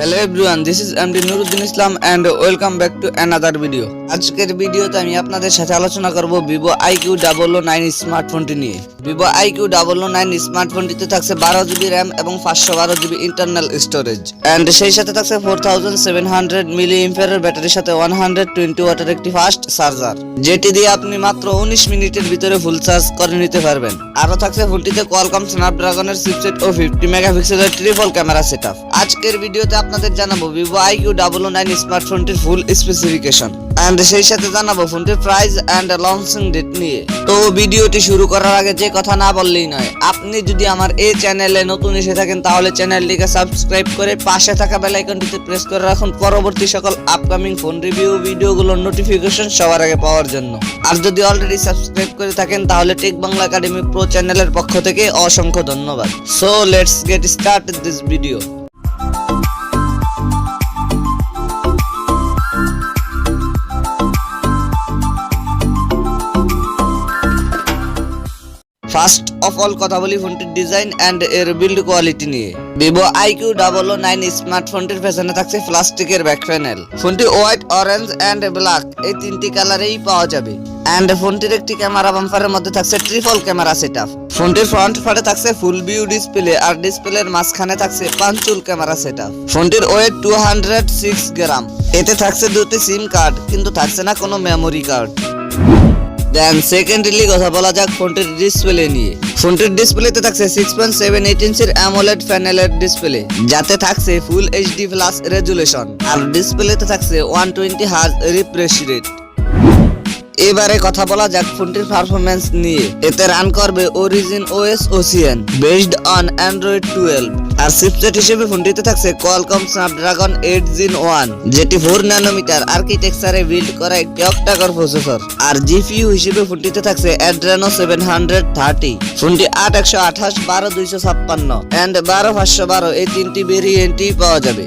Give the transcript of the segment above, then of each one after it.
Hello everyone, this is MD Nuruddin Islam and welcome back to another video. আজকের ভিডিওতে আমি আপনাদের সাথে আলোচনা করব ViVO iQOO9 স্মার্টফোনটি নিয়ে। ViVO iQOO9 স্মার্টফোনটিতে থাকছে 12GB RAM এবং 512GB ইন্টারনাল স্টোরেজ and সেই সাথে থাকছে 4700 mAh এর ব্যাটারির সাথে 120 ওয়াটের একটি ফাস্ট চার্জার, যেটি দিয়ে আপনি মাত্র 19 মিনিটের ভিতরে ফুল চার্জ করে নিতে পারবেন। আরো থাকছে ফোনটিতে কোয়ালকম স্ন্যাপড্রাগনের চিপসেট ও 50 মেগাপিক্সেলের ট্রিপল ক্যামেরা সেটআপ। আজকের ভিডিওতে আপনাদের জানাবো ViVO iQOO9 স্মার্টফোনটির ফুল স্পেসিফিকেশন এন্ড সেই সাথে জানাবো ফোনটির প্রাইস এন্ড লঞ্চিং ডেট নিয়ে। তো ভিডিওটি শুরু করার আগে যে কথা না বললেই নয়, আপনি যদি আমার এই চ্যানেলে নতুন এসে থাকেন তাহলে চ্যানেলটিকে সাবস্ক্রাইব করে পাশে থাকা বেল আইকনটিতে প্রেস করে রাখুন পরবর্তী সকল আপকামিং ফোন রিভিউ ভিডিওগুলোর নোটিফিকেশন সবার আগে পাওয়ার জন্য। আর যদি অলরেডি সাবস্ক্রাইব করে থাকেন তাহলে টেক বাংলা একাডেমি প্রো চ্যানেলের পক্ষ থেকে অসংখ্য ধন্যবাদ। So let's get started this video. First of all কথা বলি ফোনটির ডিজাইন এন্ড এর বিল্ড কোয়ালিটি নিয়ে। ViVO iQOO9 স্মার্টফোনটির পেছনে থাকছে প্লাস্টিকের ব্যাক প্যানেল। ফোনটি হোয়াইট, অরেঞ্জ এন্ড ব্ল্যাক এই তিনটি কালারেই পাওয়া যাবে এন্ড ফোনটির একটি ক্যামেরা বাম্পারের মধ্যে থাকছে ট্রিপল ক্যামেরা সেটআপ। ফোনটির ফ্রন্ট পার্টে থাকছে ফুল ভিউ ডিসপ্লে আর ডিসপ্লের মাঝখানে থাকছে পাঁচচুল ক্যামেরা সেটআপ। ফোনটির ওয়েট 206 গ্রাম। এতে থাকছে দুটি সিম কার্ড, কিন্তু থাকছে না কোনো মেমোরি কার্ড। দেন সেকেন্ডলি কথা বলা যাক ফোনটির ডিসপ্লে নিয়ে। ফোনটির ডিসপ্লেতে থাকছে 6.78 ইঞ্চির অ্যামোলেড প্যানেলের ডিসপ্লে, যাতে থাকছে ফুল এইচডি প্লাস রেজুলেশন আর ডিসপ্লেতে থাকছে 120 হার্জ রিফ্রেশ রেট। এবারে কথা বলা যাক ফোনটির পারফরম্যান্স নিয়ে। এতে রান করবে origin OS Ocean based on Android 12 আর চিপসেট হিসেবে ফোনটিতে থাকছে কোয়ালকম স্ন্যাপড্রাগন 8 Gen 1, যেটি 4 ন্যানোমিটার আর্কিটেকচারে বিল্ড করা একটি অক্টা-কোর প্রসেসর। আর জিপিইউ হিসেবে ফোনটিতে থাকছে Adreno 730। ফোনটি 8 128 12 256 এন্ড 12 512 এই তিনটি ভেরিয়েন্টই পাওয়া যাবে।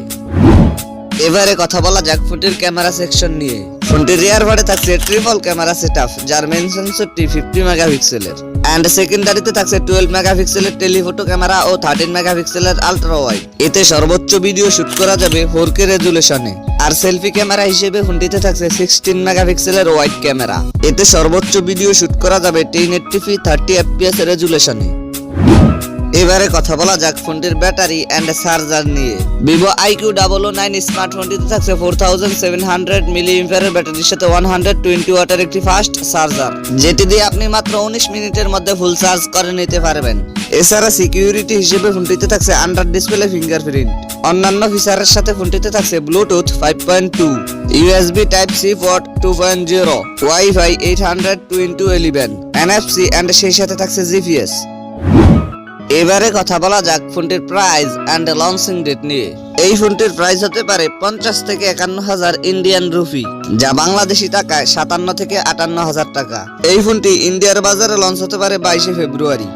এবারে কথা বলা যাক ফোনটির ক্যামেরা সেকশন নিয়ে। ফোনটির রিয়ার পার্টে থাকছে ট্রিপল ক্যামেরা সেটআপ, যার মেইন সেন্সরটি 50 মেগাপিক্সেলের এন্ড সেকেন্ডারিতে থাকছে 12 মেগাপিক্সেলের টেলিফটো ক্যামেরা ও 13 মেগাপিক্সেলের আলট্রা ওয়াইড। এতে সর্বোচ্চ ভিডিও শুট করা যাবে 4K রেজুলেশনে। আর সেলফি ক্যামেরা হিসেবে ফোনটিতে থাকছে 16 মেগাপিক্সেলের ওয়াইড ক্যামেরা। এতে সর্বোচ্চ ভিডিও শুট করা যাবে 1080p 30 fps রেজুলেশনে। এবারে কথা বলা যাক ফোনটির ব্যাটারি এন্ড চার্জার নিয়ে। ViVO iQOO9 স্মার্টফোনটিতে থাকছে 4700 mAh এর ব্যাটারির সাথে 120 ওয়াটের একটি ফাস্ট চার্জার, যেটি দিয়ে আপনি মাত্র 19 মিনিটের মধ্যে ফুল চার্জ করে নিতে পারবেন। এছাড়া সিকিউরিটি হিসেবে ফোনটিতে থাকছে আন্ডার ডিসপ্লে ফিঙ্গারপ্রিন্ট। অন্যান্য ফিচারের সাথে ফোনটিতে থাকছে bluetooth 5.2, USB type C port 2.0, wifi 802.11, NFC and সেই সাথে থাকছে জিপিএস। এবারে কথা বলা যাক ফোনটির প্রাইস এন্ড লঞ্চিং ডেট নিয়ে। এই ফোনটির প্রাইস হতে পারে 50 থেকে 51,000 ইন্ডিয়ান রুপি, যা বাংলাদেশি টাকায় 57 থেকে 58,000 টাকা। এই ফোনটি ইন্ডিয়ার বাজারে লঞ্চ হতে পারে 22 ফেব্রুয়ারি।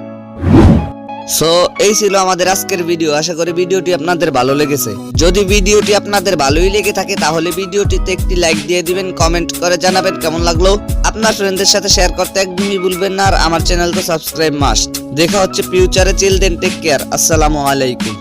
সো এই ছিল আমাদের আজকের ভিডিও। আশা করি ভিডিওটি আপনাদের ভালো লেগেছে। যদি ভিডিওটি আপনাদের ভালোই লেগে থাকে তাহলে ভিডিওটিতে একটি লাইক দিয়ে দিবেন, কমেন্ট করে জানাবেন কেমন লাগলো। আপনার ফ্রেন্ডদের সাথে শেয়ার করতে একদমই ভুলবেন না। আর আমার চ্যানেল তো সাবস্ক্রাইব মাস্ট। দেখা হচ্ছে ফিউচারে। চিল দেন, টেক কেয়ার। আসসালামু আলাইকুম।